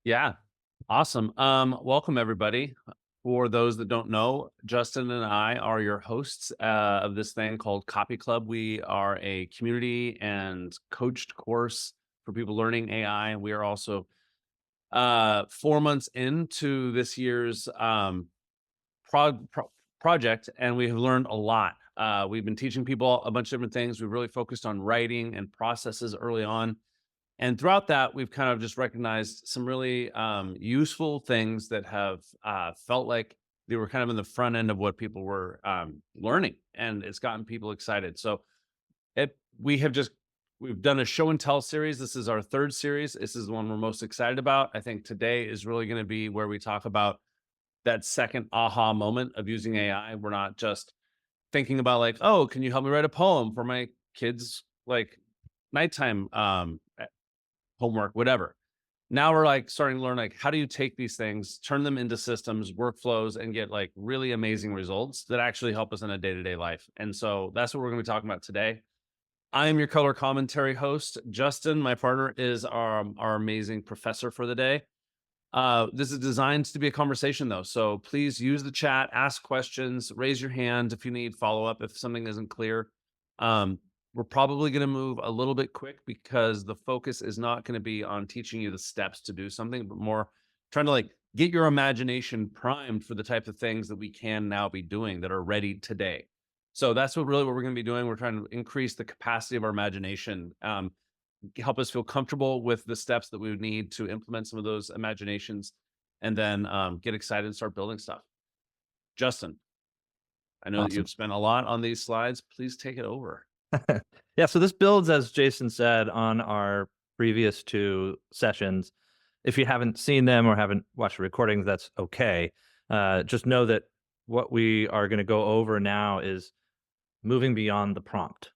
Yeah. Awesome. Welcome everybody. For those that don't know, Justin and I are your hosts of this thing called Copy Club. We are a community and coached course for people learning AI. We are also 4 months into this year's project, and we have learned a lot. We've been teaching people a bunch of different things. We've really focused on writing and processes early on, and throughout that, we've kind of just recognized some really useful things that have felt like they were kind of in the front end of what people were learning, and it's gotten people excited. So we've done a show and tell series. This is our third series. This is the one we're most excited about. I think today is really going to be where we talk about that second aha moment of using AI. We're not just thinking about like, oh, can you help me write a poem for my kids like nighttime homework, whatever. Now we're like starting to learn like how do you take these things, turn them into systems, workflows, and get like really amazing results that actually help us in a day-to-day life. And so that's what we're going to be talking about today. I am your color commentary host. Justin, my partner, is our amazing professor for the day. This is designed to be a conversation though. So please use the chat, ask questions, raise your hand if you need follow-up, if something isn't clear. Um, we're probably going to move a little bit quick because the focus is not going to be on teaching you the steps to do something, but more trying to like get your imagination primed for the type of things that we can now be doing that are ready today. So that's what really what we're going to be doing. We're trying to increase the capacity of our imagination. Help us feel comfortable with the steps that we would need to implement some of those imaginations, and then get excited and start building stuff. Justin, I know that Awesome. you've spent a lot on these slides. Please take it over. Yeah, so this builds, as Jason said, on our previous two sessions. If you haven't seen them or haven't watched the recordings, that's okay. Just know that what we are going to go over now is moving beyond the prompt,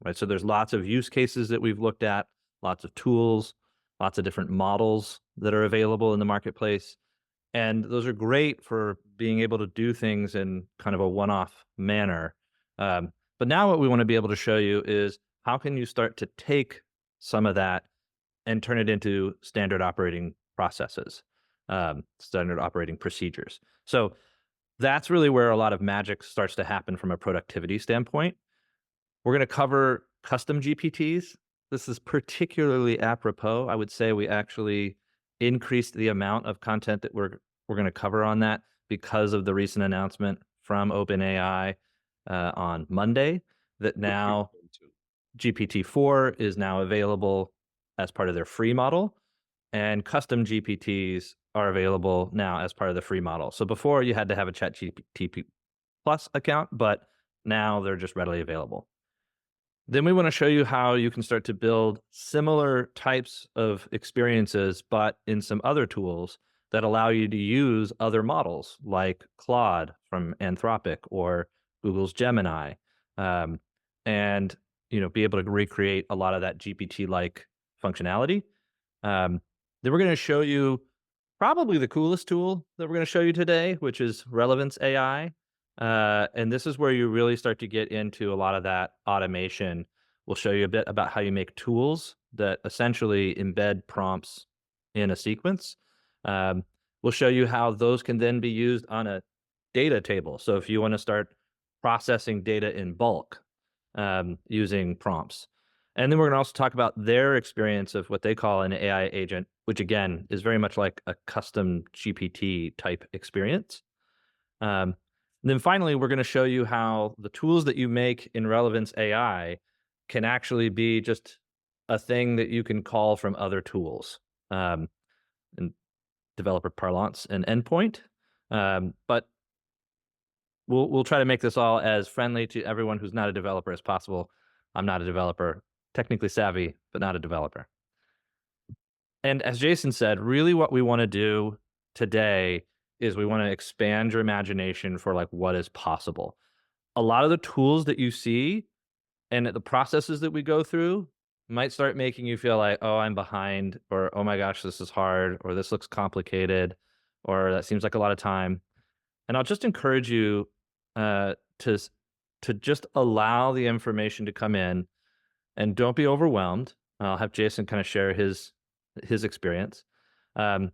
right? So there's lots of use cases that we've looked at, lots of tools, lots of different models that are available in the marketplace. And those are great for being able to do things in kind of a one-off manner. But now what we want to be able to show you is how can you start to take some of that and turn it into standard operating processes, standard operating procedures. So that's really where a lot of magic starts to happen from a productivity standpoint. We're going to cover custom GPTs. This is particularly apropos. I would say we actually increased the amount of content that we're going to cover on that because of the recent announcement from OpenAI on Monday that Which we now go into. GPT-4 is now available as part of their free model, and custom GPTs are available now as part of the free model. So before you had to have a ChatGPT Plus account, but now they're just readily available. Then we want to show you how you can start to build similar types of experiences, but in some other tools that allow you to use other models like Claude from Anthropic or Google's Gemini, um, and be able to recreate a lot of that GPT-like functionality. Then we're going to show you probably the coolest tool that we're going to show you today, which is Relevance AI. And this is where you really start to get into a lot of that automation. We'll show you a bit about how you make tools that essentially embed prompts in a sequence. Um, we'll show you how those can then be used on a data table. So if you want to start processing data in bulk using prompts. And then we're going to also talk about their experience of what they call an AI agent, which again is very much like a custom GPT type experience. And then finally, we're going to show you how the tools that you make in Relevance AI can actually be just a thing that you can call from other tools, in developer parlance and endpoint. But we'll try to make this all as friendly to everyone who's not a developer as possible. I'm not a developer, technically savvy, but not a developer. And as Jason said, really what we want to do today is we want to expand your imagination for like what is possible. A lot of the tools that you see and the processes that we go through might start making you feel like, oh, I'm behind, or oh my gosh, this is hard, or this looks complicated, or that seems like a lot of time. And I'll just encourage you to just allow the information to come in and don't be overwhelmed. I'll have Jason kind of share his experience. Um,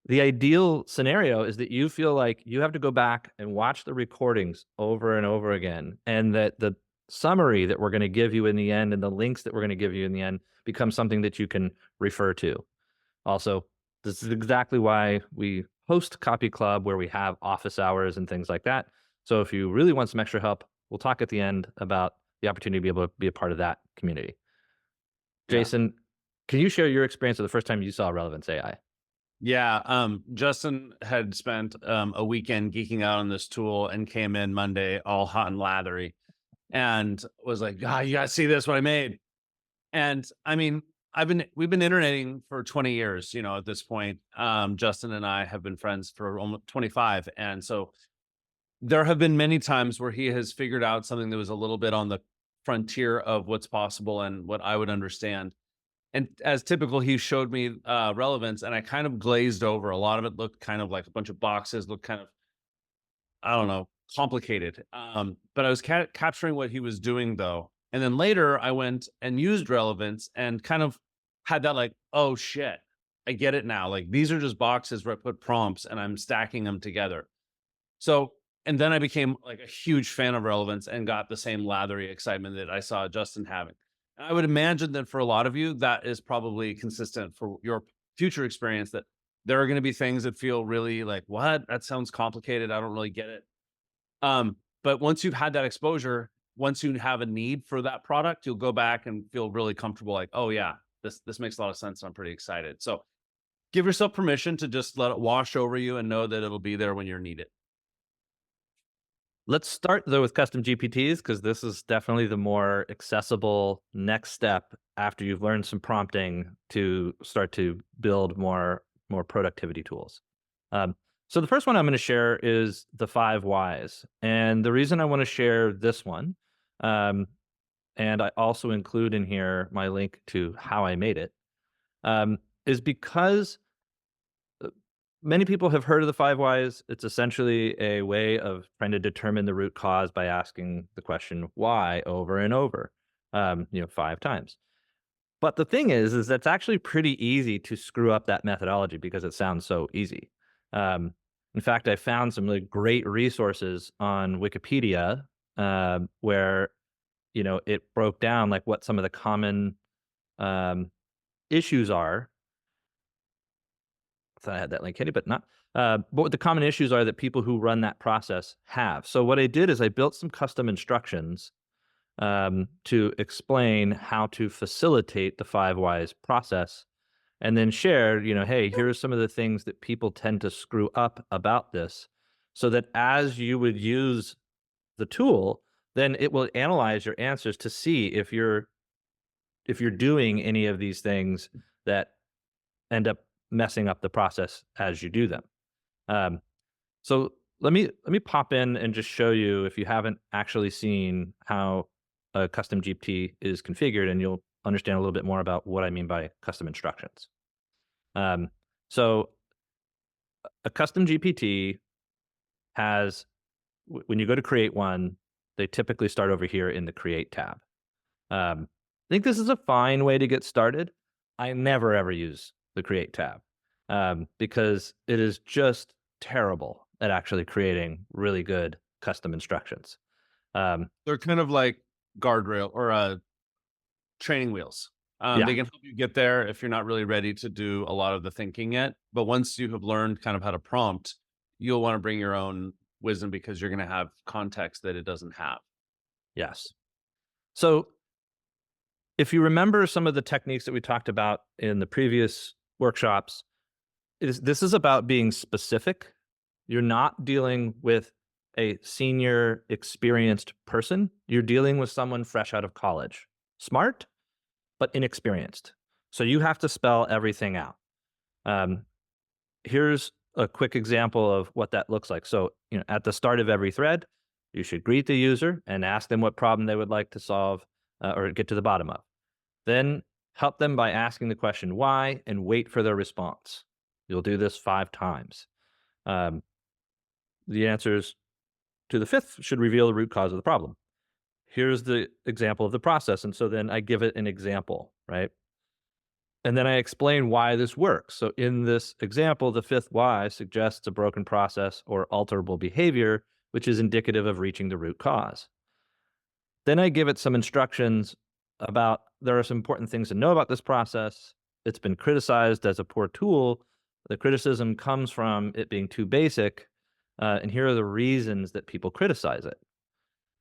the ideal scenario is that you feel like you have to go back and watch the recordings over and over again, and that the summary that we're going to give you in the end and the links that we're going to give you in the end become something that you can refer to. Also, this is exactly why we host Copy Club, where we have office hours and things like that. So if you really want some extra help, we'll talk at the end about the opportunity to be able to be a part of that community. Yeah. Jason, can you share your experience of the first time you saw Relevance AI? Yeah, Justin had spent a weekend geeking out on this tool and came in Monday all hot and lathery and was like, "Ah, you gotta see this what I made." And I mean, we've been interneting for 20 years, at this point. Justin and I have been friends for almost 25. And so there have been many times where he has figured out something that was a little bit on the frontier of what's possible and what I would understand. And as typical, he showed me relevance, and I kind of glazed over. A lot of it looked kind of like a bunch of boxes, looked kind of, I don't know, complicated. But I was capturing what he was doing though. And then later I went and used relevance and kind of had that like, oh shit, I get it now. Like these are just boxes where I put prompts and I'm stacking them together. So, and then I became like a huge fan of relevance and got the same lathery excitement that I saw Justin having. And I would imagine that for a lot of you, that is probably consistent for your future experience, that there are going to be things that feel really like, what? That sounds complicated. I don't really get it. But once you've had that exposure, once you have a need for that product, you'll go back and feel really comfortable like, oh yeah, this makes a lot of sense. I'm pretty excited. So give yourself permission to just let it wash over you and know that it'll be there when you're needed. Let's start though with custom GPTs because this is definitely the more accessible next step after you've learned some prompting to start to build more productivity tools. So the first one I'm going to share is the 5 whys, and the reason I want to share this one, um, and I also include in here my link to how I made it, is because many people have heard of the 5 whys. It's essentially a way of trying to determine the root cause by asking the question why over and over, 5 times. But the thing is that's actually pretty easy to screw up that methodology because it sounds so easy. Um, in fact, I found some really great resources on Wikipedia where it broke down like what some of the common um, issues are. I thought I had that link handy, but not. But what the common issues are that people who run that process have. So what I did is I built some custom instructions to explain how to facilitate the 5 whys process, and then shared, hey, here's some of the things that people tend to screw up about this, so that as you would use the tool, then it will analyze your answers to see if you're doing any of these things that end up messing up the process as you do them. Um, so let me pop in and just show you if you haven't actually seen how a custom GPT is configured, and you'll understand a little bit more about what I mean by custom instructions. Um, so a custom GPT has when you go to create one, they typically start over here in the create tab. I think this is a fine way to get started. I never ever use the create tab because it is just terrible at actually creating really good custom instructions. Um, They're kind of like guardrail or training wheels. yeah, They can help you get there if you're not really ready to do a lot of the thinking yet. But once you have learned kind of how to prompt, you'll want to bring your own wisdom because you're going to have context that it doesn't have. yes. So if you remember some of the techniques that we talked about in the previous workshops, this is about being specific. You're not dealing with a senior, experienced person. You're dealing with someone fresh out of college. Smart, but inexperienced. So you have to spell everything out. Um, Here's a quick example of what that looks like. So, at the start of every thread, you should greet the user and ask them what problem they would like to solve or get to the bottom of. Then help them by asking the question why and wait for their response. You'll do this 5 times. Um, the answers to the fifth should reveal the root cause of the problem. Here's the example of the process. And so then I give it an example, right? And then I explain why this works. So in this example, the fifth why suggests a broken process or alterable behavior, which is indicative of reaching the root cause. Then I give it some instructions about there are some important things to know about this process. It's been criticized as a poor tool. The criticism comes from it being too basic. And here are the reasons that people criticize it: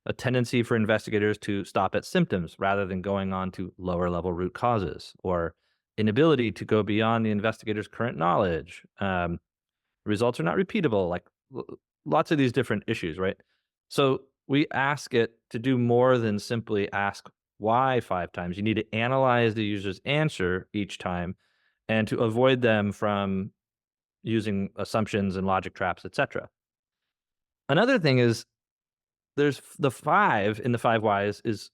a tendency for investigators to stop at symptoms rather than going on to lower level root causes, or inability to go beyond the investigator's current knowledge. Results are not repeatable, like lots of these different issues, right? So we ask it to do more than simply ask why 5 times. You need to analyze the user's answer each time and to avoid them from using assumptions and logic traps, etc. Another thing is there's the 5 in the 5 whys is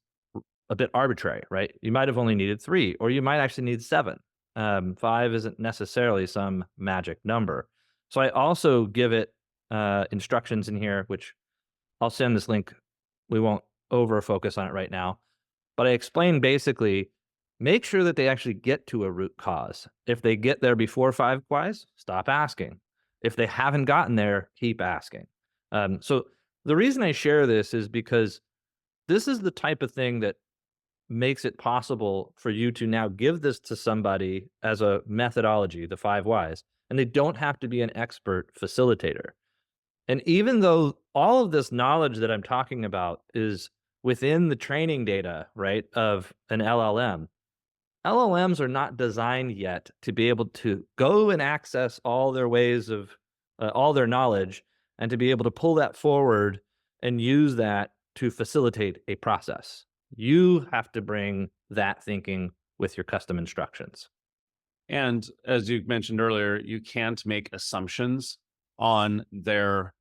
a bit arbitrary, right? You might have only needed 3, or you might actually need 7. 5 isn't necessarily some magic number. So I also give it instructions in here, which I'll send this link. We won't over focus on it right now, but I explain basically make sure that they actually get to a root cause. If they get there before 5 whys, stop asking. If they haven't gotten there, keep asking. So the reason I share this is because this is the type of thing that makes it possible for you to now give this to somebody as a methodology, the 5 whys, and they don't have to be an expert facilitator. And even though all of this knowledge that I'm talking about is within the training data, right, of an LLM, LLMs are not designed yet to be able to go and access all their ways of all their knowledge and to be able to pull that forward and use that to facilitate a process. You have to bring that thinking with your custom instructions. And as you mentioned earlier, you can't make assumptions on their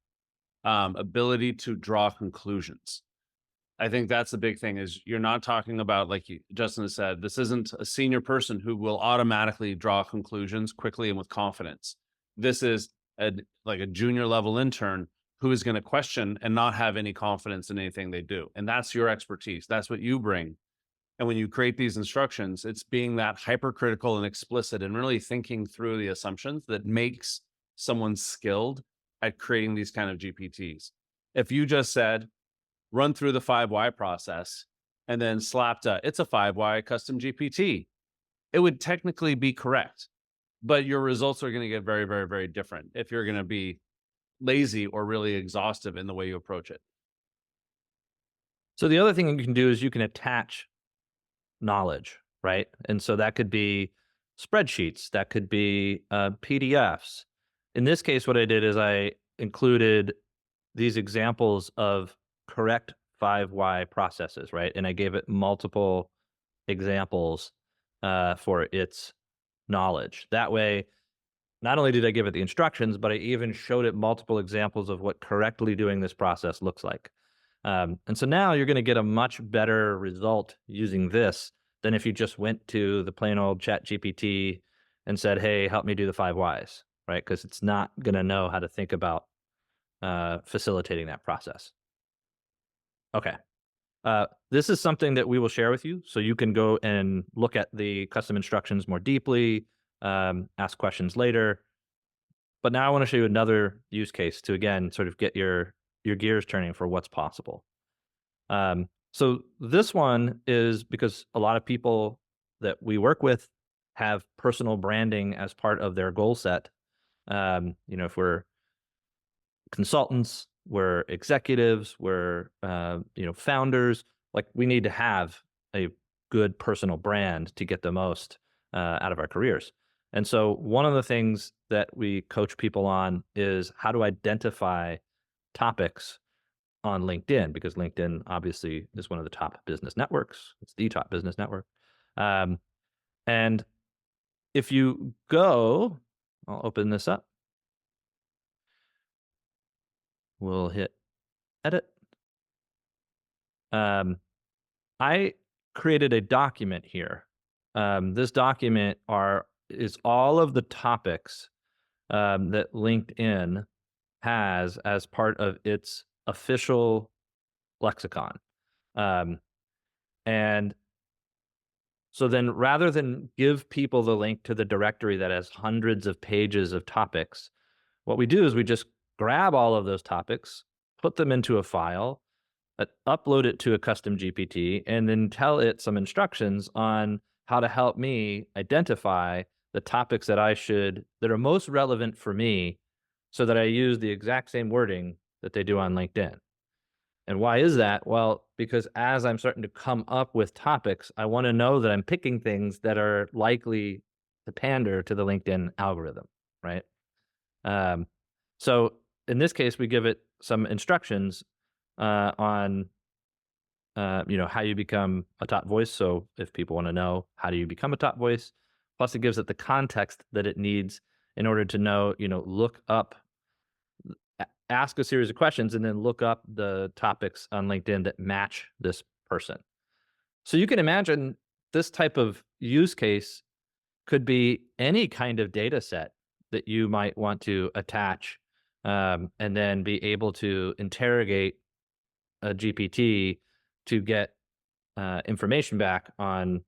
ability to draw conclusions. I think that's the big thing is you're not talking about, like Justin has said, this isn't a senior person who will automatically draw conclusions quickly and with confidence. This is like a junior level intern who is going to question and not have any confidence in anything they do. And that's your expertise. That's what you bring. And when you create these instructions, it's being that hypercritical and explicit and really thinking through the assumptions that makes someone skilled at creating these kind of GPTs. If you just said, run through the 5 why process and then slapped it's a 5 why custom GPT, it would technically be correct, but your results are going to get very, very, very different if you're going to be lazy or really exhaustive in the way you approach it. So the other thing you can do is you can attach knowledge, right? And so that could be spreadsheets, that could be PDFs. In this case, what I did is I included these examples of correct 5 why processes, right? And I gave it multiple examples for its knowledge. That way, not only did I give it the instructions, but I even showed it multiple examples of what correctly doing this process looks like. And so now you're going to get a much better result using this than if you just went to the plain old chat GPT and said, hey, help me do the 5 whys, right? Because it's not going to know how to think about facilitating that process. Okay. This is something that we will share with you so you can go and look at the custom instructions more deeply, ask questions later. But now I want to show you another use case to, again, sort of get your gears turning for what's possible. So this one is because a lot of people that we work with have personal branding as part of their goal set. If we're consultants, we're executives, we're founders, like we need to have a good personal brand to get the most out of our careers. And so one of the things that we coach people on is how to identify topics on LinkedIn, because LinkedIn obviously is one of the top business networks. It's the top business network. And if you go, I'll open this up. We'll hit edit. I created a document here. This document is all of the topics that LinkedIn has as part of its official lexicon. And So then rather than give people the link to the directory that has hundreds of pages of topics, what we do is we just grab all of those topics, put them into a file, upload it to a custom GPT, and then tell it some instructions on how to help me identify the topics that that are most relevant for me so that I use the exact same wording that they do on LinkedIn. And why is that? Well, because as I'm starting to come up with topics, I want to know that I'm picking things that are likely to pander to the LinkedIn algorithm, right? Um, so in this case, we give it some instructions on how you become a top voice. So if people want to know how do you become a top voice, plus it gives it the context that it needs in order to know, look up, ask a series of questions, and then look up the topics on LinkedIn that match this person. So you can imagine this type of use case could be any kind of data set that you might want to attach and then be able to interrogate a GPT to get information back on,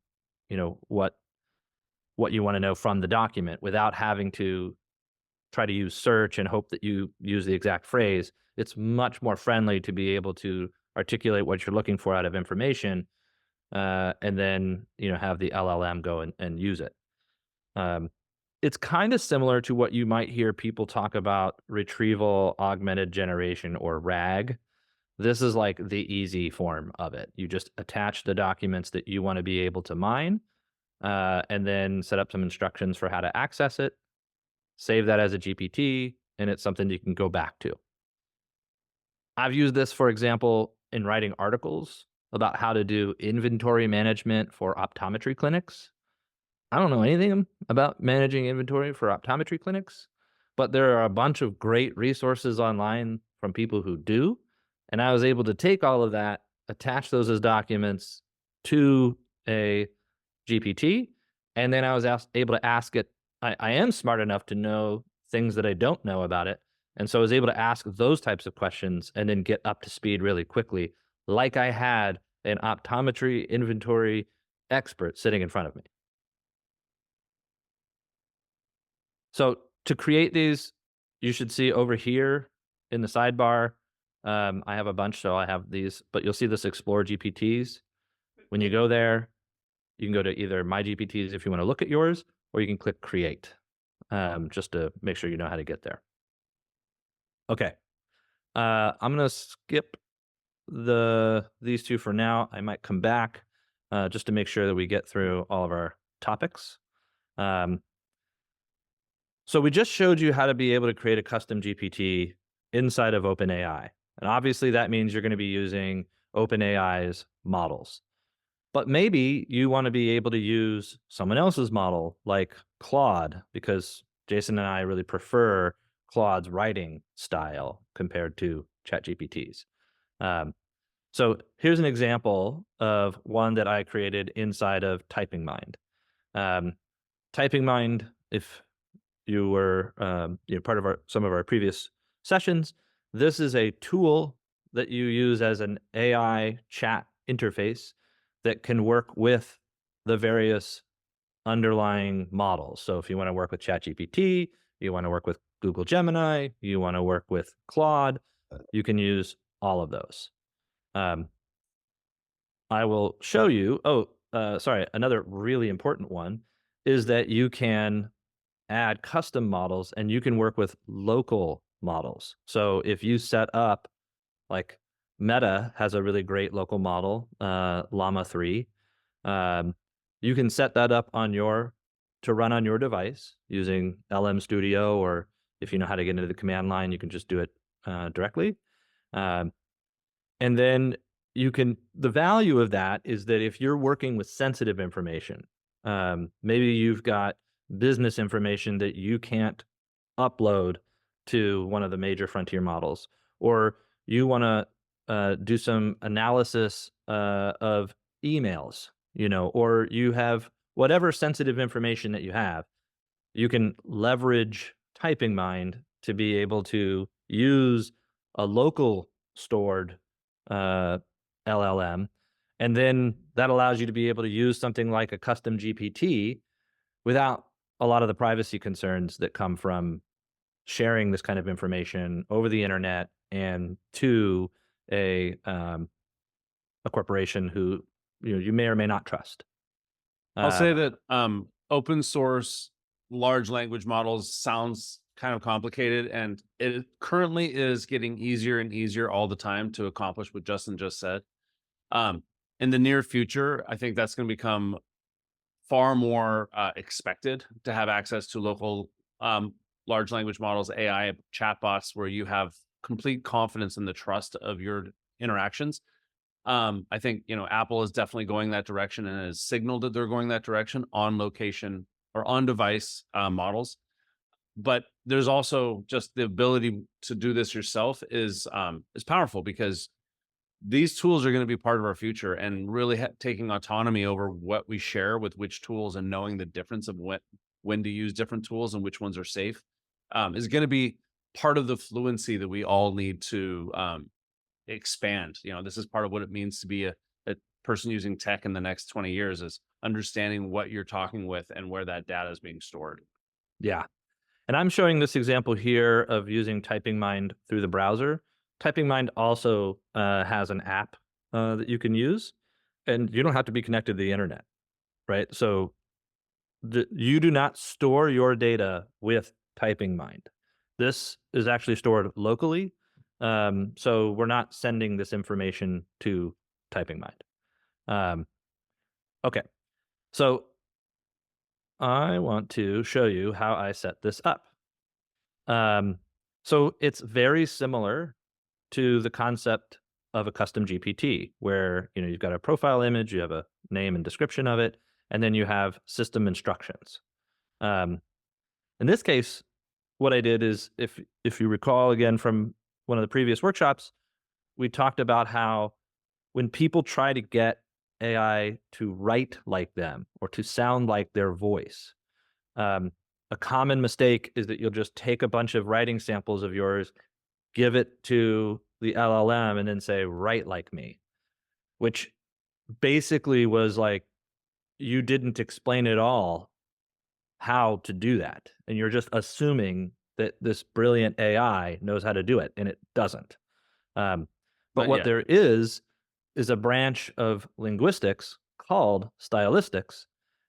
what you want to know from the document without having to try to use search and hope that you use the exact phrase. It's much more friendly to be able to articulate what you're looking for out of information, and then have the LLM go and use it. Um, it's kind of similar to what you might hear people talk about retrieval augmented generation, or RAG. This is like the easy form of it. You just attach the documents that you want to be able to mine, and then set up some instructions for how to access it, save that as a GPT, and it's something you can go back to. I've used this, for example, in writing articles about how to do inventory management for optometry clinics. I don't know anything about managing inventory for optometry clinics, but there are a bunch of great resources online from people who do. And I was able to take all of that, attach those as documents to a GPT, and then I was able to ask it. I am smart enough to know things that I don't know about it. And so I was able to ask those types of questions and then get up to speed really quickly, like I had an optometry inventory expert sitting in front of me. So to create these, you should see over here in the sidebar. I have a bunch, so I have these, but you'll see this Explore GPTs. When you go there, you can go to either My GPTs if you want to look at yours, or you can click Create, just to make sure you know how to get there. Okay, I'm gonna skip these two for now. I might come back just to make sure that we get through all of our topics. Um, So we just showed you how to be able to create a custom GPT inside of OpenAI. And obviously that means you're going to be using OpenAI's models. But maybe you want to be able to use someone else's model like Claude, because Jason and I really prefer Claude's writing style compared to ChatGPT's. Um, so here's an example of one that I created inside of TypingMind. Um, TypingMind, if you were part of some of our previous sessions, this is a tool that you use as an AI chat interface that can work with the various underlying models. So if you want to work with ChatGPT, you want to work with Google Gemini, you want to work with Claude, you can use all of those. I will show you. Oh, sorry. Another really important one is that you can add custom models and you can work with local models. So if you set up, like, Meta has a really great local model, Llama 3. Um, you can set that up to run on your device using LM Studio, or if you know how to get into the command line, you can just do it directly. Um, and then the value of that is that if you're working with sensitive information, maybe you've got business information that you can't upload to one of the major frontier models, or you want to do some analysis of emails, or you have whatever sensitive information that you have, you can leverage TypingMind to be able to use a local stored uh, LLM And then that allows you to be able to use something like a custom GPT without a lot of the privacy concerns that come from sharing this kind of information over the internet and to a um, a corporation who you may or may not trust. I'll Uh, say that open source large language models sounds kind of complicated, and it currently is getting easier and easier all the time to accomplish what Justin just said. Um, in the near future, I think that's going to become far more expected to have access to local large language models, AI chatbots, where you have complete confidence in the trust of your interactions. I think, Apple is definitely going that direction and has signaled that they're going that direction on location or on device models. But there's also just the ability to do this yourself is powerful, because these tools are going to be part of our future, and really taking autonomy over what we share with which tools and knowing the difference of when to use different tools and which ones are safe is going to be part of the fluency that we all need to expand. This is part of what it means to be a person using tech in the next 20 years, is understanding what you're talking with and where that data is being stored. yeah. And I'm showing this example here of using TypingMind through the browser. TypingMind also has an app that you can use, and you don't have to be connected to the internet, right? So you do not store your data with TypingMind. This is actually stored locally. So we're not sending this information to TypingMind. Um, okay. So I want to show you how I set this up. Um, so it's very similar to the concept of a custom GPT, where you've got a profile image, you have a name and description of it, and then you have system instructions. Um, in this case, what I did is, if you recall again from one of the previous workshops, we talked about how when people try to get AI to write like them or to sound like their voice, um, a common mistake is that you'll just take a bunch of writing samples of yours, give it to the LLM, and then say, write like me, which basically was like, you didn't explain at all how to do that. And you're just assuming that this brilliant AI knows how to do it, and it doesn't. Um, but Not what yet. there is a branch of linguistics called stylistics,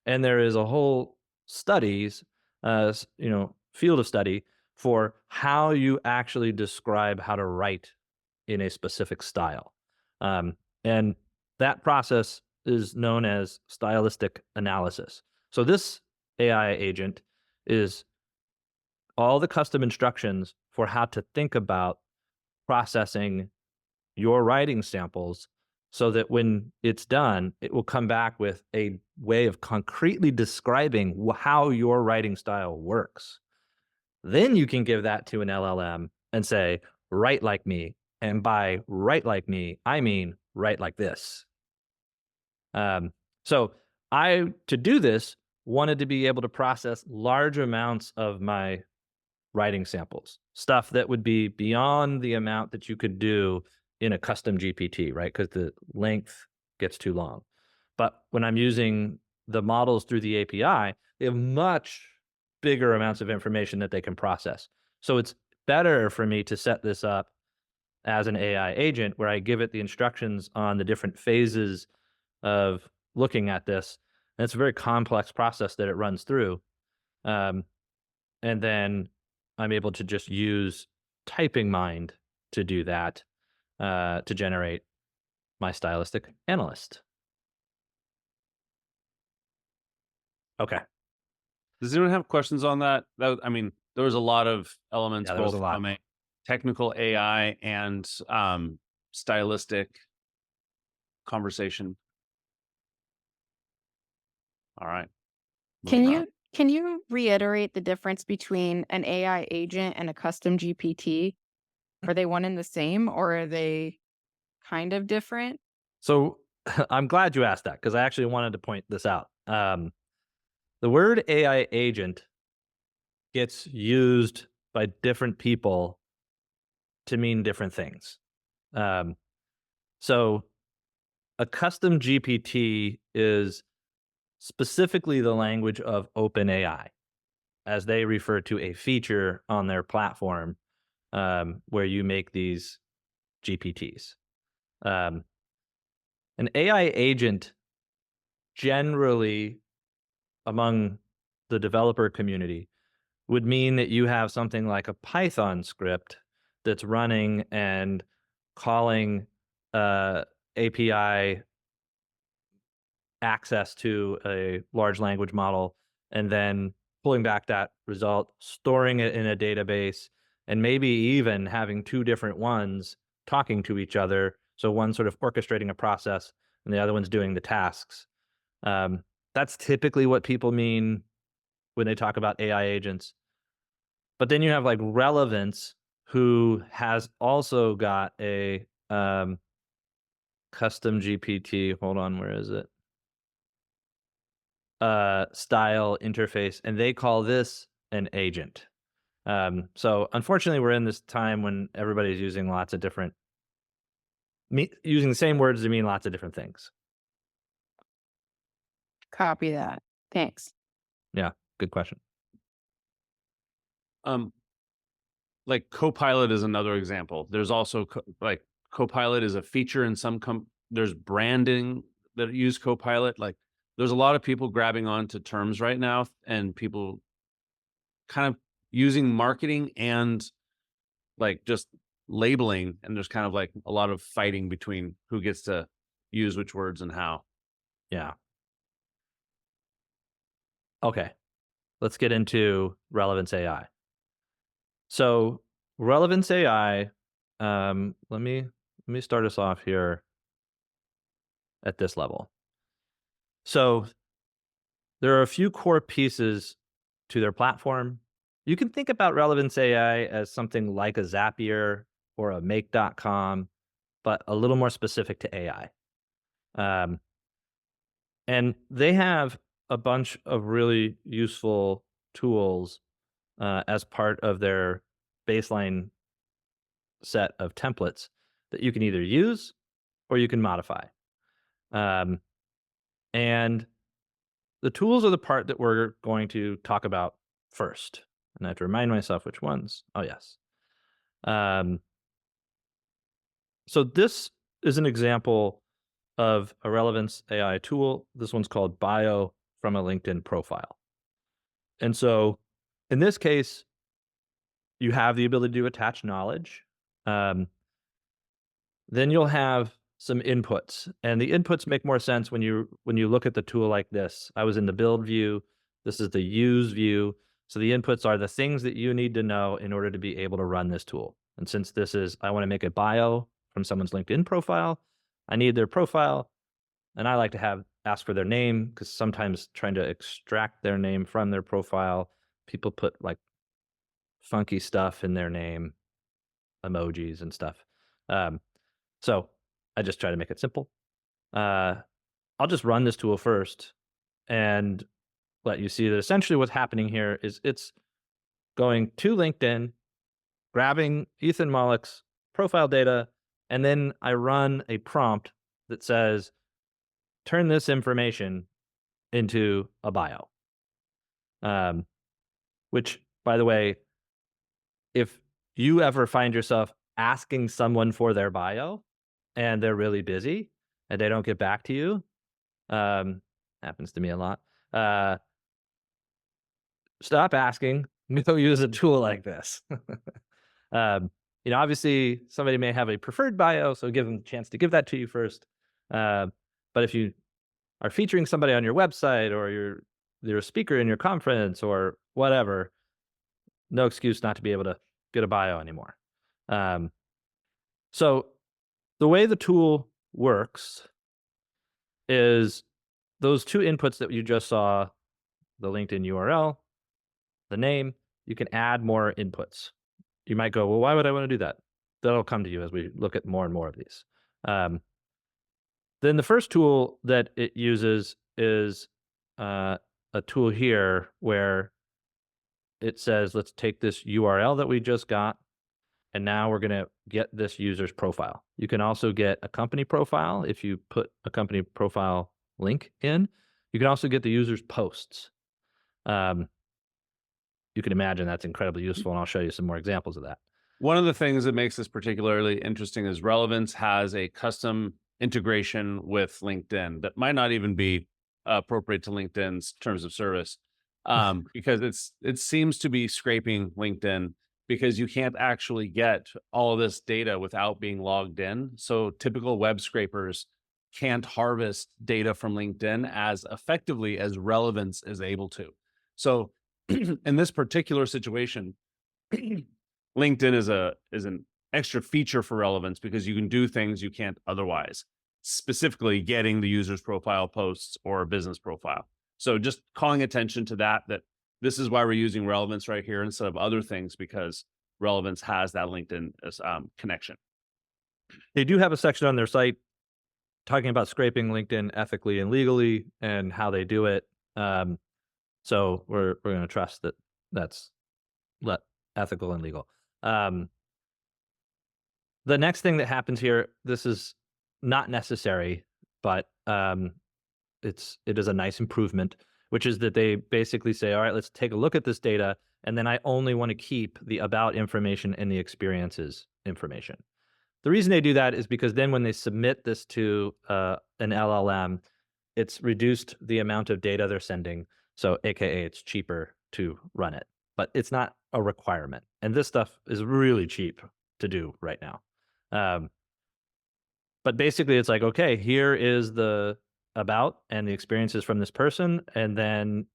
and there is a whole studies, field of study for how you actually describe how to write in a specific style. And that process is known as stylistic analysis. So this AI agent is all the custom instructions for how to think about processing your writing samples so that when it's done, it will come back with a way of concretely describing how your writing style works. Then you can give that to an LLM and say, write like me. And by write like me, I mean write like this. Um, so to do this, wanted to be able to process large amounts of my writing samples, stuff that would be beyond the amount that you could do in a custom GPT, right? Because the length gets too long. But when I'm using the models through the API, they have much bigger amounts of information that they can process. So it's better for me to set this up as an AI agent where I give it the instructions on the different phases of looking at this. And it's a very complex process that it runs through. Um, and then I'm able to just use TypingMind to do that, to generate my stylistic analyst. Okay. Does anyone have questions on that? I mean, there was a lot of elements, Yeah, there was a both lot. from a technical AI and stylistic conversation. All right, Can moving on. you reiterate the difference between an AI agent and a custom GPT? Are they one and the same, or are they kind of different? So I'm glad you asked that because I actually wanted to point this out. The word AI agent gets used by different people to mean different things. Um, so a custom GPT is specifically the language of OpenAI, as they refer to a feature on their platform where you make these GPTs. Um, an AI agent generally among the developer community would mean that you have something like a Python script that's running and calling API access to a large language model and then pulling back that result, storing it in a database, and maybe even having two different ones talking to each other. So one sort of orchestrating a process and the other one's doing the tasks. Um, that's typically what people mean when they talk about AI agents. But then you have like Relevance, who has also got a custom GPT. Hold on, where is it? Style interface, and they call this an agent. So unfortunately, we're in this time when everybody's using lots of different, using the same words to mean lots of different things. Copy that. Thanks. Yeah, good question. Like Copilot is another example. There's also like Copilot is a feature in some there's branding that use Copilot. Like there's a lot of people grabbing onto terms right now and people kind of using marketing and like just labeling, and there's kind of like a lot of fighting between who gets to use which words and how. Yeah. Okay. Let's get into Relevance AI. So Relevance AI, let me start us off here at this level. So there are a few core pieces to their platform. You can think about Relevance AI as something like a Zapier or a Make.com, but a little more specific to AI. And they have a bunch of really useful tools as part of their baseline set of templates that you can either use or you can modify. Um, and the tools are the part that we're going to talk about first. And I have to remind myself which ones. Oh, yes. So this is an example of a Relevance AI tool. This one's called Bio from a LinkedIn profile. And so in this case, you have the ability to attach knowledge. Then you'll have some inputs, and the inputs make more sense when you look at the tool like this. I was in the build view. This is the use view. So the inputs are the things that you need to know in order to be able to run this tool. And since this is, I want to make a bio from someone's LinkedIn profile, I need their profile, and I like to ask for their name because sometimes trying to extract their name from their profile, people put like funky stuff in their name, emojis and stuff. So I just try to make it simple. I'll just run this tool first and let you see that essentially what's happening here is it's going to LinkedIn, grabbing Ethan Mollick's profile data, and then I run a prompt that says, turn this information into a bio. Which, by the way, if you ever find yourself asking someone for their bio and they're really busy and they don't get back to you, happens to me a lot. Stop asking. Go use a tool like this. Obviously somebody may have a preferred bio, so give them the chance to give that to you first. But if you are featuring somebody on your website or you're a speaker in your conference or whatever, no excuse not to be able to get a bio anymore. So the way the tool works is those two inputs that you just saw, the LinkedIn URL, the name, you can add more inputs. You might go, well, why would I want to do that? That'll come to you as we look at more and more of these. Then the first tool that it uses is a tool here where it says, let's take this URL that we just got And now we're going to get this user's profile. You can also get a company profile if you put a company profile link in. You can also get the user's posts. You can imagine that's incredibly useful, and I'll show you some more examples of that. One of the things that makes this particularly interesting is Relevance has a custom integration with LinkedIn that might not even be appropriate to LinkedIn's terms of service, because it seems to be scraping LinkedIn because you can't actually get all of this data without being logged in. So typical web scrapers can't harvest data from LinkedIn as effectively as Relevance is able to. So in this particular situation, LinkedIn is an extra feature for Relevance because you can do things you can't otherwise, specifically getting the user's profile posts or a business profile. So just calling attention to that this is why we're using Relevance right here instead of other things, because Relevance has that LinkedIn connection. They do have a section on their site talking about scraping LinkedIn ethically and legally and how they do it. So we're going to trust that that's ethical and legal. The next thing that happens here, this is not necessary, but it is a nice improvement, which is that they basically say, all right, let's take a look at this data, and then I only want to keep the about information and the experiences information. The reason they do that is because then when they submit this to an LLM, it's reduced the amount of data they're sending. So AKA it's cheaper to run it, but it's not a requirement. And this stuff is really cheap to do right now. But basically it's like, okay, here is the about and the experiences from this person. And then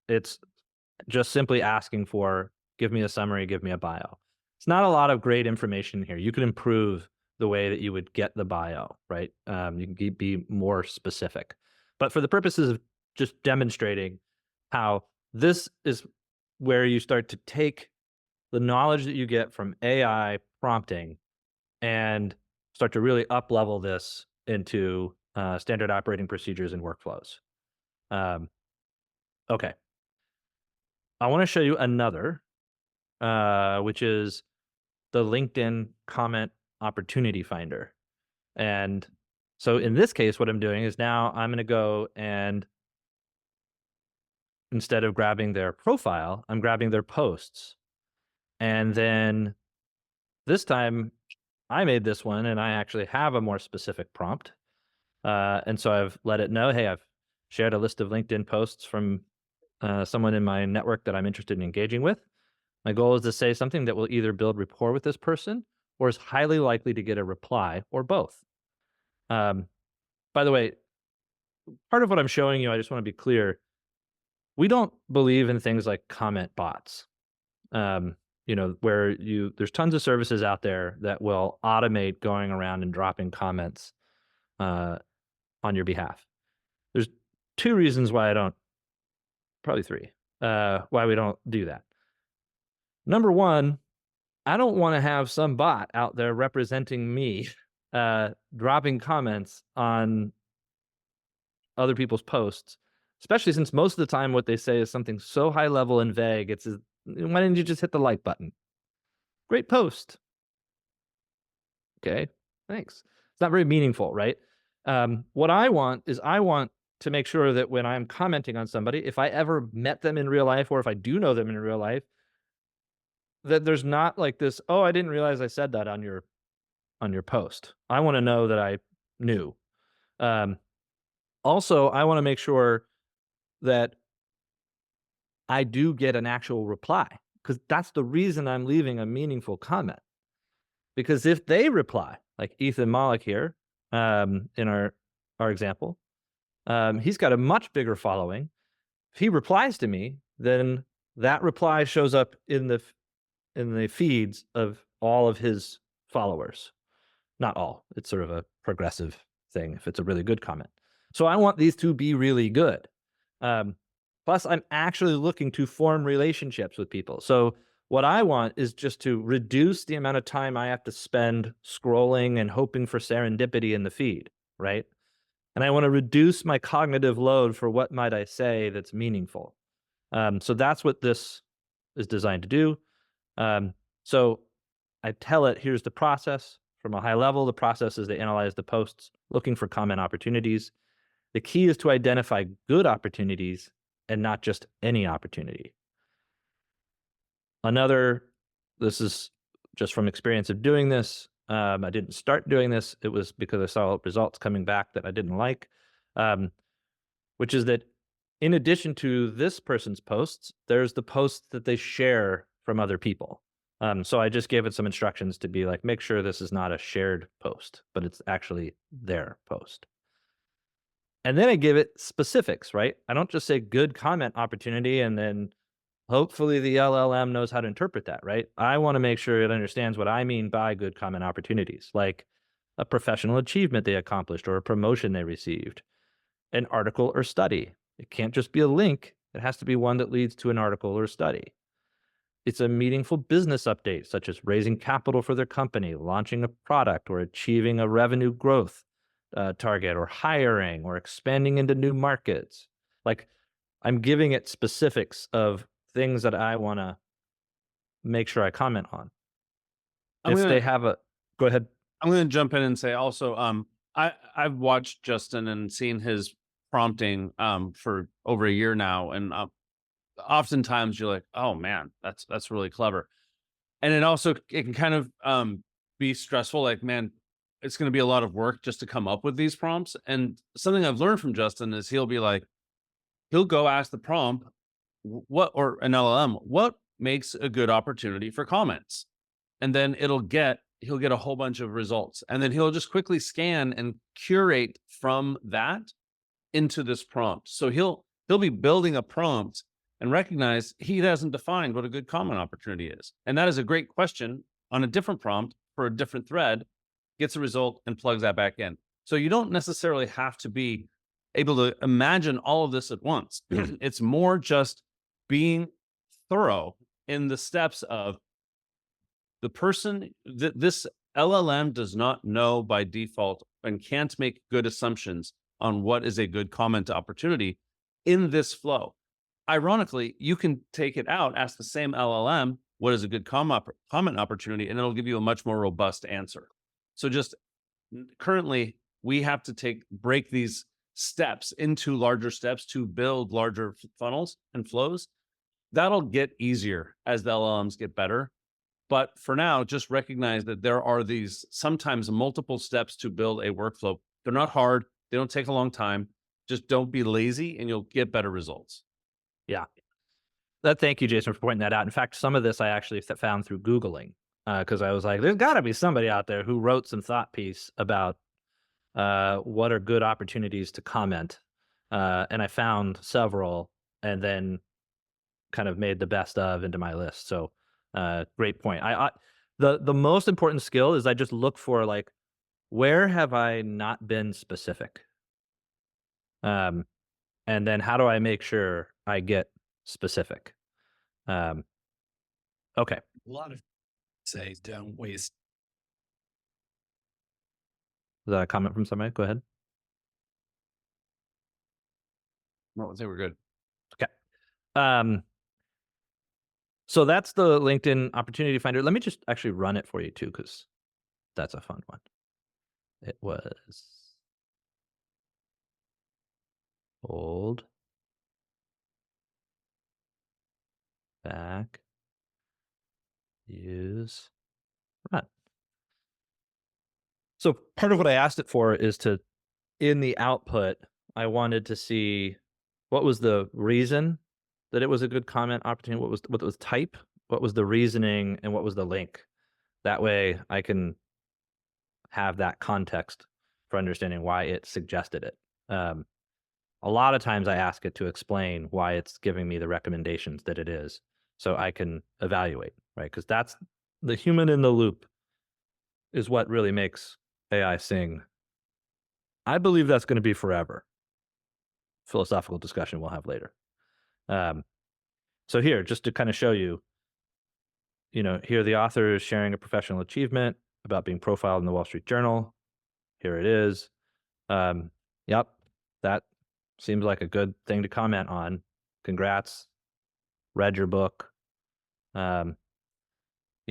it's just simply asking for, give me a summary, give me a bio. It's not a lot of great information here. You can improve the way that you would get the bio, right? You can be more specific. But for the purposes of just demonstrating how this is where you start to take the knowledge that you get from AI prompting and start to really up-level this into standard operating procedures and workflows. Okay. I want to show you another, which is the LinkedIn comment opportunity finder. And so in this case, what I'm doing is now I'm going to go and instead of grabbing their profile, I'm grabbing their posts. And then this time I made this one and I actually have a more specific prompt. And so I've let it know, hey, I've shared a list of LinkedIn posts from someone in my network that I'm interested in engaging with. My goal is to say something that will either build rapport with this person or is highly likely to get a reply or both. By the way, part of what I'm showing you, I just want to be clear, we don't believe in things like comment bots. Where there's tons of services out there that will automate going around and dropping comments on your behalf. There's two reasons why probably three, why we don't do that. Number one, I don't want to have some bot out there representing me, dropping comments on other people's posts, especially since most of the time what they say is something so high level and vague. Why didn't you just hit the like button? Great post. Okay, thanks. It's not very meaningful, right? What I want to make sure that when I'm commenting on somebody, if I ever met them in real life or if I do know them in real life, that there's not like this, oh, I didn't realize I said that on your post. I want to know that I knew. Also, I want to make sure that I do get an actual reply, because that's the reason I'm leaving a meaningful comment. Because if they reply, like Ethan Malik here, in our example, he's got a much bigger following. If he replies to me, then that reply shows up in the feeds of all of his followers. Not all. It's sort of a progressive thing if it's a really good comment. So I want these to be really good. Plus, I'm actually looking to form relationships with people. So what I want is just to reduce the amount of time I have to spend scrolling and hoping for serendipity in the feed, right? And I want to reduce my cognitive load for what might I say that's meaningful. So that's what this is designed to do. So I tell it, here's the process. From a high level, the process is they analyze the posts, looking for comment opportunities. The key is to identify good opportunities and not just any opportunity. This is just from experience of doing this. I didn't start doing this. It was because I saw results coming back that I didn't like, um, which is that in addition to this person's posts, there's the posts that they share from other people. So I just gave it some instructions to be like, make sure this is not a shared post, but it's actually their post. And then I give it specifics, right? I don't just say good comment opportunity and then hopefully the LLM knows how to interpret that, right? I want to make sure it understands what I mean by good comment opportunities, like a professional achievement they accomplished or a promotion they received, an article or study. It can't just be a link, it has to be one that leads to an article or study. It's a meaningful business update, such as raising capital for their company, launching a product, or achieving a revenue growth target, or hiring, or expanding into new markets. Like, I'm giving it specifics of things that I want to make sure I comment on. I'm If they gonna have a Go ahead. I'm gonna jump in and say also, I've watched Justin and seen his prompting for over a year now, and oftentimes you're like, oh man, that's really clever. And it can kind of be stressful, like, man, it's gonna be a lot of work just to come up with these prompts. And something I've learned from Justin is he'll be like, he'll go ask the prompt, what, or an LLM, what makes a good opportunity for comments? And then he'll get a whole bunch of results. And then he'll just quickly scan and curate from that into this prompt. So he'll be building a prompt and recognize he hasn't defined what a good comment opportunity is. And that is a great question on a different prompt for a different thread, gets a result and plugs that back in. So you don't necessarily have to be able to imagine all of this at once. It's more just being thorough in the steps of the person that this LLM does not know by default and can't make good assumptions on what is a good comment opportunity in this flow. Ironically, you can take it out, ask the same LLM, what is a good comment opportunity, and it'll give you a much more robust answer. So just currently, we have to break these steps into larger steps to build larger funnels and flows. That'll get easier as the LLMs get better. But for now, just recognize that there are these sometimes multiple steps to build a workflow. They're not hard. They don't take a long time. Just don't be lazy and you'll get better results. Yeah. Thank you, Jason, for pointing that out. In fact, some of this I actually found through Googling, because I was like, there's got to be somebody out there who wrote some thought piece about what are good opportunities to comment. And I found several and then kind of made the best of into my list. So great point. The most important skill is I just look for, like, where have I not been specific? And then how do I make sure I get specific? Okay. A lot of say don't waste. Was that a comment from somebody? Go ahead. No, I think we're good. Okay. So that's the LinkedIn Opportunity Finder. Let me just actually run it for you too, because that's a fun one. It was hold back, use, run. So part of what I asked it for is in the output, I wanted to see what was the reason that it was a good comment opportunity, what was type, what was the reasoning, and what was the link. That way I can have that context for understanding why it suggested it. A lot of times I ask it to explain why it's giving me the recommendations that it is, so I can evaluate, right? Because that's the human in the loop is what really makes AI sing. I believe that's going to be forever. Philosophical discussion we'll have later. So here, just to kind of show you, here the author is sharing a professional achievement about being profiled in the Wall Street Journal. Here it is. Yep, that seems like a good thing to comment on. Congrats. Read your book.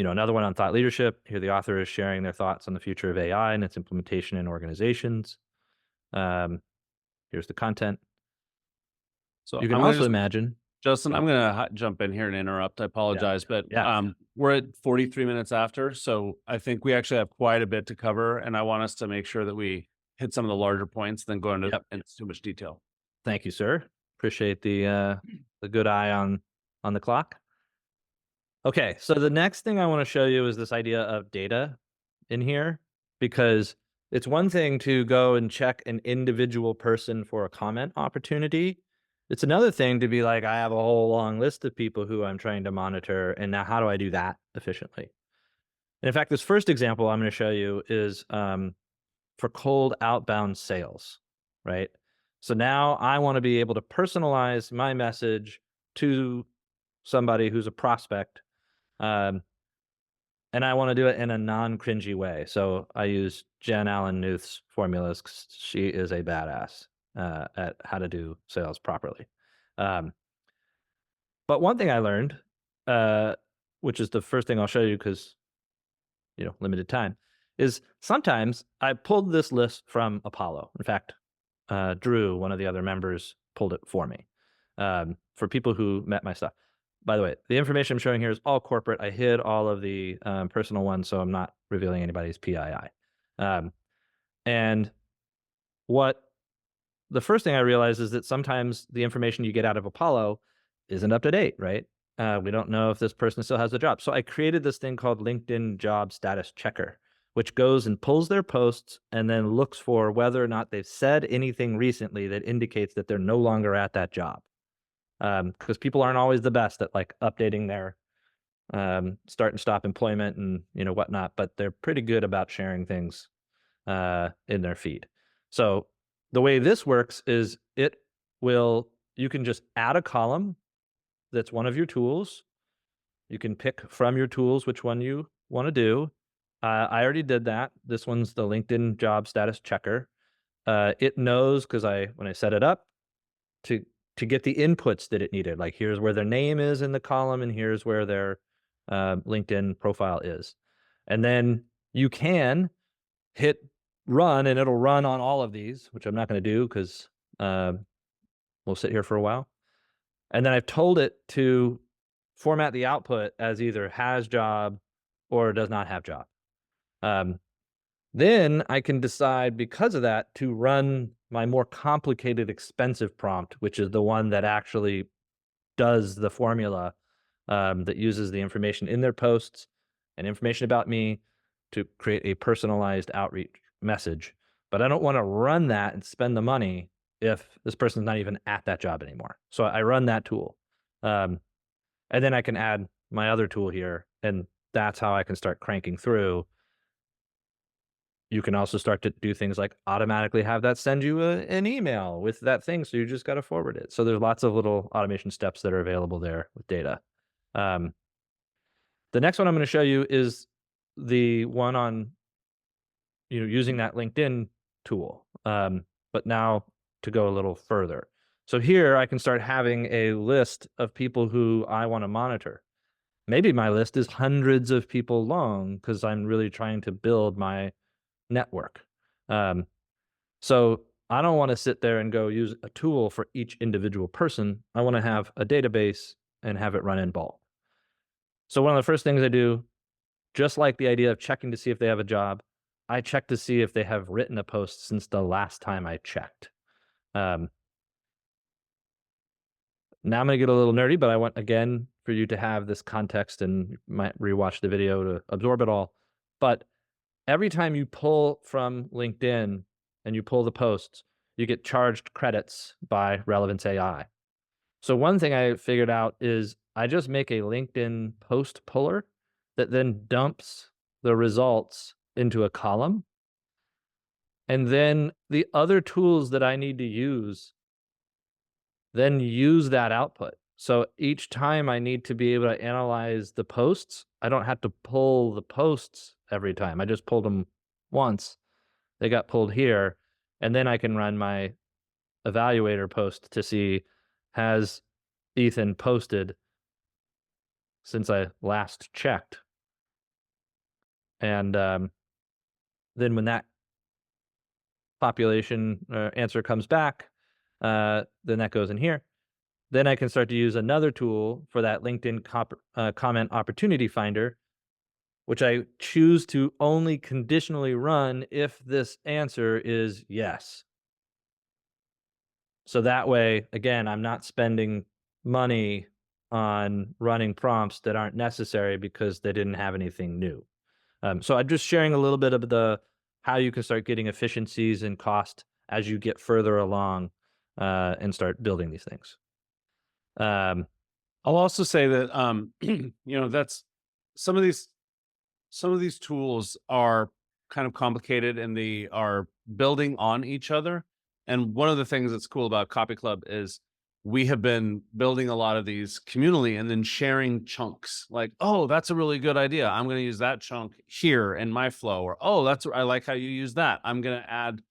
Another one on thought leadership. Here, the author is sharing their thoughts on the future of AI and its implementation in organizations. Here's the content. So You can I'm gonna also just, imagine. Justin, I'm gonna jump in here and interrupt. I apologize, but Yeah. we're at 43 minutes after, so I think we actually have quite a bit to cover, and I want us to make sure that we hit some of the larger points, then go into too much detail. Thank you, sir. Appreciate the good eye on the clock. Okay, so the next thing I want to show you is this idea of data in here, because it's one thing to go and check an individual person for a comment opportunity. It's another thing to be like, I have a whole long list of people who I'm trying to monitor, and now how do I do that efficiently? And in fact, this first example I'm going to show you is for cold outbound sales, right? So now I want to be able to personalize my message to somebody who's a prospect, um, and I want to do it in a non-cringy way. So I use Jen Allen Newth's formulas 'cause she is a badass at how to do sales properly. Um, but one thing I learned, which is the first thing I'll show you because limited time, is sometimes I pulled this list from Apollo. In fact, Drew, one of the other members, pulled it for me for people who met my stuff. By the way, the information I'm showing here is all corporate. I hid all of the personal ones, so I'm not revealing anybody's PII. And what the first thing I realized is that sometimes the information you get out of Apollo isn't up to date, right? We don't know if this person still has a job. So I created this thing called LinkedIn Job Status Checker, which goes and pulls their posts and then looks for whether or not they've said anything recently that indicates that they're no longer at that job. Because people aren't always the best at like updating their start and stop employment and whatnot, but they're pretty good about sharing things in their feed. So the way this works is you can just add a column that's one of your tools. You can pick from your tools which one you want to do. I already did that. This one's the LinkedIn Job Status Checker. It knows because when I set it up to get the inputs that it needed. Like here's where their name is in the column, and here's where their LinkedIn profile is. And then you can hit run, and it'll run on all of these, which I'm not going to do because we'll sit here for a while. And then I've told it to format the output as either has job or does not have job. Then I can decide, because of that, to run my more complicated, expensive prompt, which is the one that actually does the formula that uses the information in their posts and information about me to create a personalized outreach message. But I don't want to run that and spend the money if this person's not even at that job anymore. So I run that tool. And then I can add my other tool here, and that's how I can start cranking through. You can also start to do things like automatically have that send you an email with that thing. So you just got to forward it. So there's lots of little automation steps that are available there with data. The next one I'm going to show you is the one on using that LinkedIn tool, but now to go a little further. So here I can start having a list of people who I want to monitor. Maybe my list is hundreds of people long because I'm really trying to build my network. So I don't want to sit there and go use a tool for each individual person. I want to have a database and have it run in bulk. So one of the first things I do, just like the idea of checking to see if they have a job, I check to see if they have written a post since the last time I checked. Now I'm going to get a little nerdy, but I want, again, for you to have this context, and you might rewatch the video to absorb it all. But every time you pull from LinkedIn and you pull the posts, you get charged credits by Relevance AI. So one thing I figured out is I just make a LinkedIn post puller that then dumps the results into a column. And then the other tools that I need to use then use that output. So each time I need to be able to analyze the posts, I don't have to pull the posts every time. I just pulled them once. They got pulled here. And then I can run my evaluator post to see, has Ethan posted since I last checked? And then when that population answer comes back, then that goes in here. Then I can start to use another tool for that LinkedIn comment opportunity finder, which I choose to only conditionally run if this answer is yes. So that way, again, I'm not spending money on running prompts that aren't necessary because they didn't have anything new. So I'm just sharing a little bit of the how you can start getting efficiencies and cost as you get further along and start building these things. I'll also say that that's some of these tools are kind of complicated and they are building on each other. And one of the things that's cool about CopyClub is we have been building a lot of these communally and then sharing chunks like, oh, that's a really good idea. I'm going to use that chunk here in my flow. Or, oh, I like how you use that. I'm going to add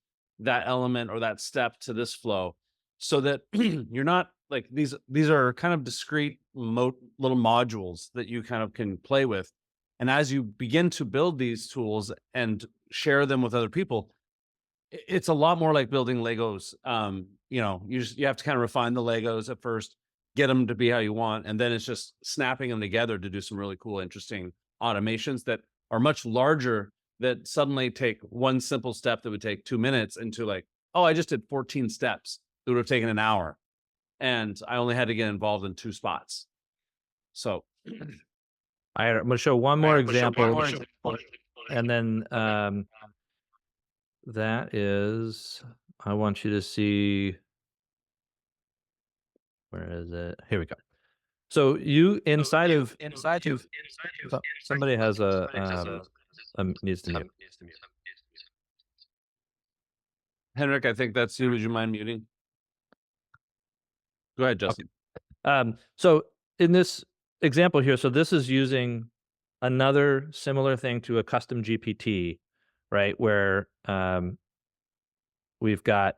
that element or that step to this flow so that you're not like these are kind of discrete little modules that you kind of can play with. And as you begin to build these tools and share them with other people, it's a lot more like building Legos. You have to kind of refine the Legos at first, get them to be how you want, and then it's just snapping them together to do some really cool, interesting automations that are much larger. That suddenly take one simple step that would take 2 minutes into like, oh, I just did 14 steps. It would have taken an hour, and I only had to get involved in 2 spots. So I'm going to show one more example, and then that is, I want you to see, where is it? Here we go. So you inside of somebody has needs to mute. Henrik, I think that's you. Would you mind muting? Go ahead, Justin. So in this example here, so this is using another similar thing to a custom GPT, right? Where we've got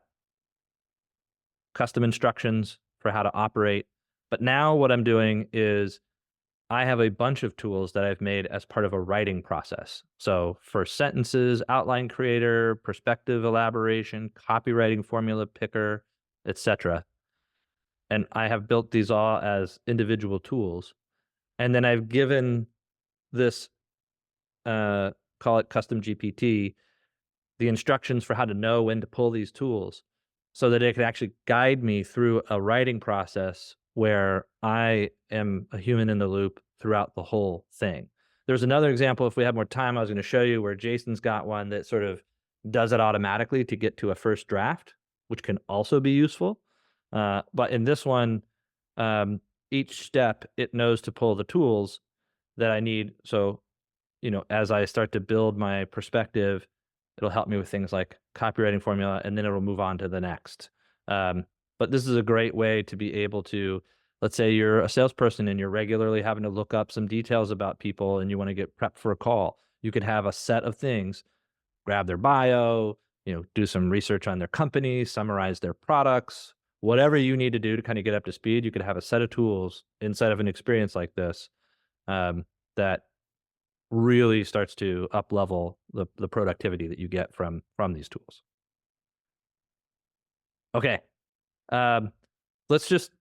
custom instructions for how to operate. But now what I'm doing is I have a bunch of tools that I've made as part of a writing process. So for sentences, outline creator, perspective elaboration, copywriting formula picker, etc. And I have built these all as individual tools. And then I've given this, call it custom GPT, the instructions for how to know when to pull these tools so that it could actually guide me through a writing process where I am a human in the loop throughout the whole thing. There's another example, if we had more time, I was going to show you where Jason's got one that sort of does it automatically to get to a first draft, which can also be useful. But in this one, each step, it knows to pull the tools that I need. So, as I start to build my perspective, it'll help me with things like copywriting formula, and then it'll move on to the next. But this is a great way to be able to, let's say you're a salesperson and you're regularly having to look up some details about people and you want to get prepped for a call. You could have a set of things, grab their bio, do some research on their company, summarize their products, whatever you need to do to kind of get up to speed. You could have a set of tools inside of an experience like this that really starts to up level the productivity that you get from these tools. Okay. Let's just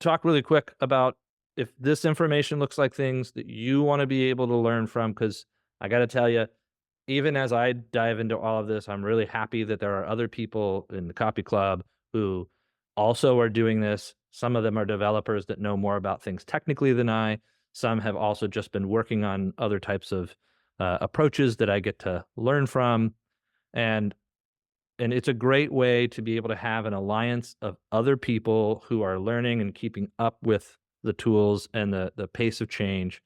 talk really quick about if this information looks like things that you want to be able to learn from, because I got to tell you, even as I dive into all of this, I'm really happy that there are other people in the CopyClub who also are doing this. Some of them are developers that know more about things technically than I. Some have also just been working on other types of approaches that I get to learn from. And it's a great way to be able to have an alliance of other people who are learning and keeping up with the tools and the pace of change.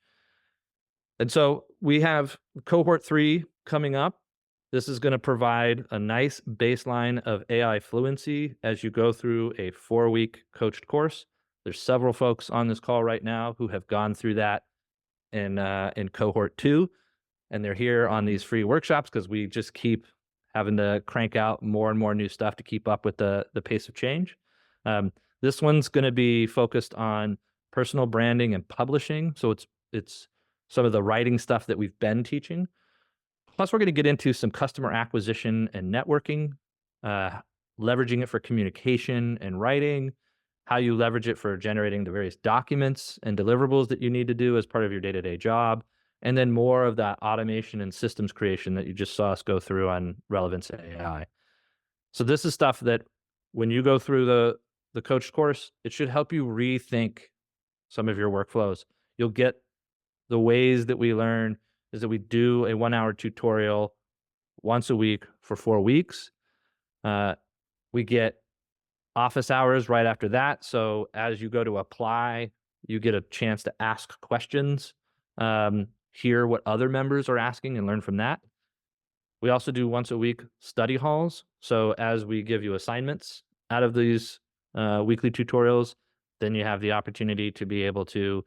And so we have Cohort 3 coming up. This is going to provide a nice baseline of AI fluency as you go through a 4-week coached course. There's several folks on this call right now who have gone through that in Cohort 2, and they're here on these free workshops because we just keep having to crank out more and more new stuff to keep up with the pace of change. This one's going to be focused on personal branding and publishing. So it's some of the writing stuff that we've been teaching. Plus, we're going to get into some customer acquisition and networking, uh, leveraging it for communication and writing, how you leverage it for generating the various documents and deliverables that you need to do as part of your day-to-day job, and then more of that automation and systems creation that you just saw us go through on Relevance AI. So this is stuff that when you go through the coach course, it should help you rethink some of your workflows. You'll get the ways that we learn is that we do a 1-hour tutorial once a week for 4 weeks. We get office hours right after that. So as you go to apply, you get a chance to ask questions, hear what other members are asking and learn from that. We also do once a week study halls. So as we give you assignments out of these weekly tutorials, then you have the opportunity to be able to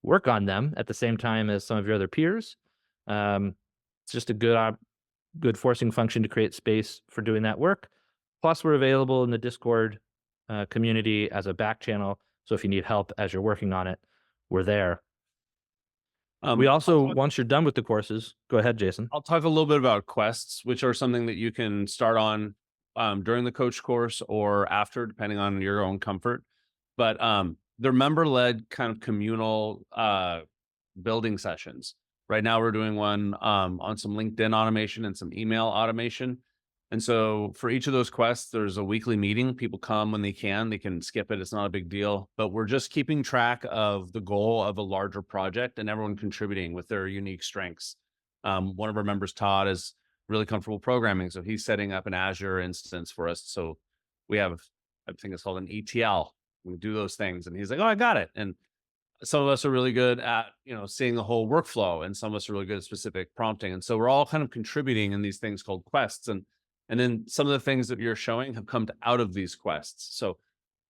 work on them at the same time as some of your other peers. It's just a good forcing function to create space for doing that work. Plus, we're available in the Discord community as a back channel. So if you need help as you're working on it, we're there. We also, once you're done with the courses, go ahead, Jason. I'll talk a little bit about quests, which are something that you can start on during the coach course or after, depending on your own comfort. But they're member-led kind of communal building sessions. Right now, we're doing one on some LinkedIn automation and some email automation. And so for each of those quests, there's a weekly meeting. People come when they can skip it. It's not a big deal, but we're just keeping track of the goal of a larger project and everyone contributing with their unique strengths. One of our members, Todd, is really comfortable programming. So he's setting up an Azure instance for us. So we have, I think it's called an ETL. We do those things. And he's like, oh, I got it. And some of us are really good at, seeing the whole workflow, and some of us are really good at specific prompting. And so we're all kind of contributing in these things called quests. And then some of the things that you're showing have come out of these quests. So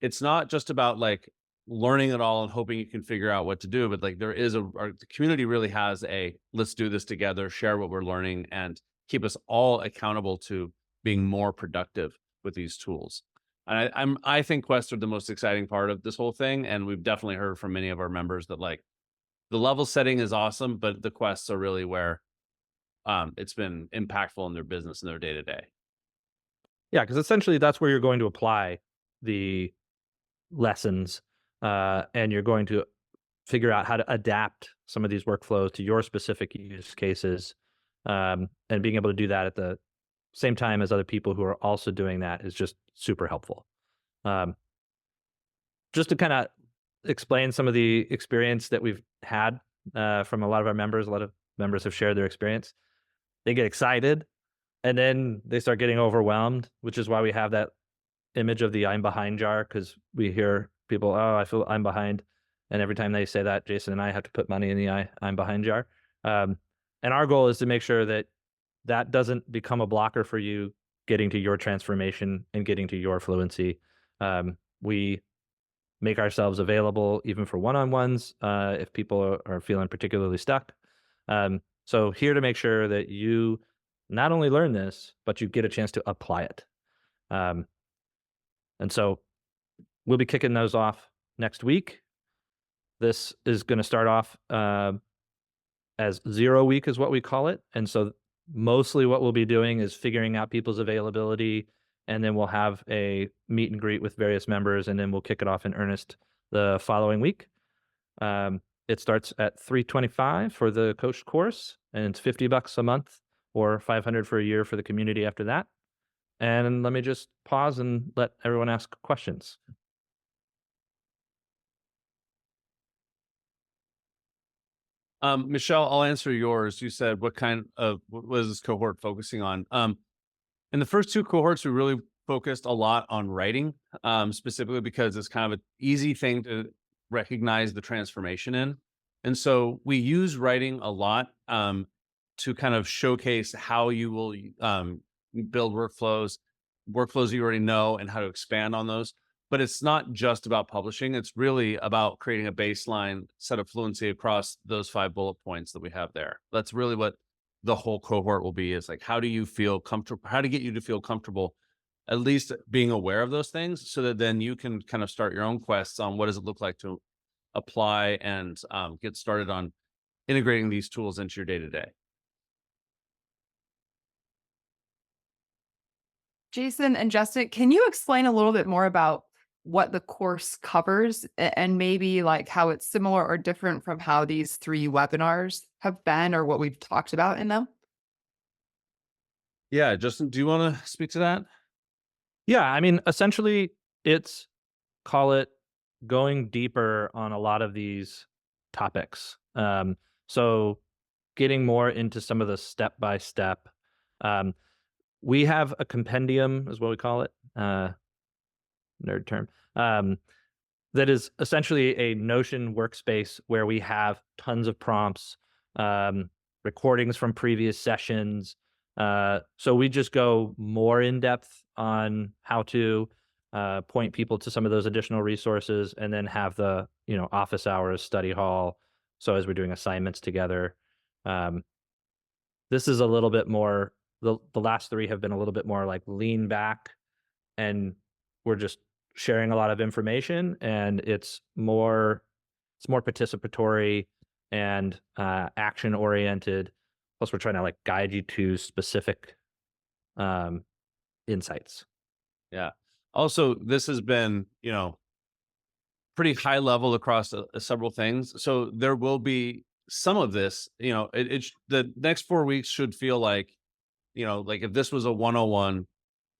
it's not just about like learning it all and hoping you can figure out what to do, but like the community really has let's do this together, share what we're learning, and keep us all accountable to being more productive with these tools. And I think quests are the most exciting part of this whole thing. And we've definitely heard from many of our members that like the level setting is awesome, but the quests are really where it's been impactful in their business and their day to day. Yeah, because essentially that's where you're going to apply the lessons, and you're going to figure out how to adapt some of these workflows to your specific use cases, and being able to do that at the same time as other people who are also doing that is just super helpful. Just to kind of explain some of the experience that we've had from a lot of our members, a lot of members have shared their experience. They get excited, and then they start getting overwhelmed, which is why we have that image of the I'm behind jar, because we hear people, oh, I feel I'm behind. And every time they say that, Jason and I have to put money in the I'm behind jar. And our goal is to make sure that that doesn't become a blocker for you getting to your transformation and getting to your fluency. We make ourselves available even for one-on-ones if people are feeling particularly stuck. So here to make sure that you not only learn this, but you get a chance to apply it. And so we'll be kicking those off next week. This is going to start off as 0 week is what we call it. And so mostly what we'll be doing is figuring out people's availability, and then we'll have a meet and greet with various members, and then we'll kick it off in earnest the following week. It starts at $325 for the coach course, and it's $50 a month or $500 for a year for the community after that. And let me just pause and let everyone ask questions. Michelle, I'll answer yours. You said what is this cohort focusing on? In the first 2 cohorts, we really focused a lot on writing, specifically because it's kind of an easy thing to recognize the transformation in. And so we use writing a lot to kind of showcase how you will build workflows you already know, and how to expand on those. But it's not just about publishing. It's really about creating a baseline set of fluency across those 5 bullet points that we have there. That's really what the whole cohort will be, is like, how do you feel comfortable, how to get you to feel comfortable, at least being aware of those things, so that then you can kind of start your own quests on what does it look like to apply and get started on integrating these tools into your day to day. Jason and Justin, can you explain a little bit more about what the course covers and maybe like how it's similar or different from how these 3 webinars have been or what we've talked about in them? Yeah, Justin, do you want to speak to that? Yeah, I mean, essentially, it's call it going deeper on a lot of these topics. So getting more into some of the step by step. Um, we have a compendium, is what we call it, nerd term. That is essentially a Notion workspace where we have tons of prompts, recordings from previous sessions. So we just go more in depth on how to point people to some of those additional resources, and then have the office hours, study hall. So as we're doing assignments together, um, this is a little bit more. The last 3 have been a little bit more like lean back, and we're just sharing a lot of information, and it's more participatory and action oriented. Plus we're trying to like guide you to specific um, insights. Yeah. Also, this has been, pretty high level across several things. So there will be some of this, the next 4 weeks should feel like, like if this was a 101,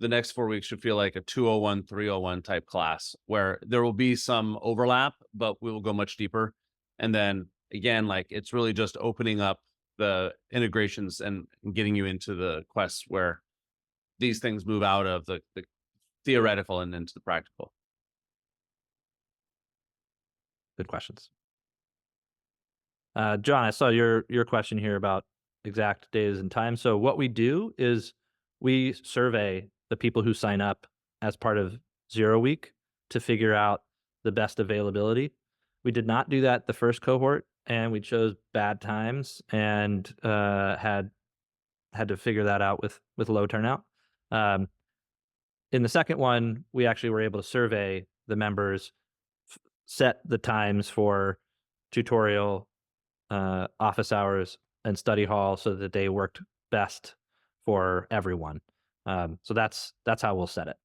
the next 4 weeks should feel like a 201, 301 type class where there will be some overlap, but we will go much deeper. And then again, like it's really just opening up the integrations and getting you into the quests where these things move out of the theoretical and into the practical. Good questions. John, I saw your question here about exact days and times. So what we do is we survey the people who sign up as part of 0 week to figure out the best availability. We did not do that the first cohort, and we chose bad times and had to figure that out with low turnout. Um, in the second one, we actually were able to survey the members, set the times for tutorial, office hours, and study hall so that they worked best for everyone. So that's how we'll set it.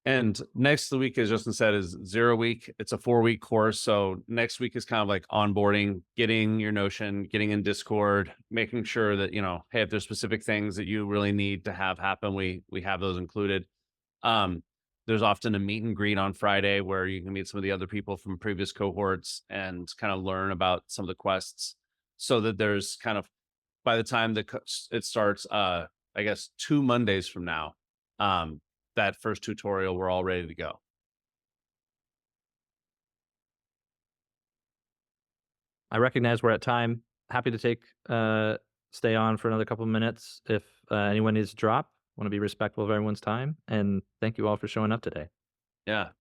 And next week, as Justin said, is 0 week. It's a 4 week course. So next week is kind of like onboarding, getting your Notion, getting in Discord, making sure that, hey, if there's specific things that you really need to have happen, we have those included. Um, there's often a meet and greet on Friday where you can meet some of the other people from previous cohorts and kind of learn about some of the quests, so that there's kind of, by the time it starts, I guess 2 Mondays from now, that first tutorial, we're all ready to go. I recognize we're at time. Happy to stay on for another couple of minutes if anyone needs to drop. Want to be respectful of everyone's time, and thank you all for showing up today. Yeah.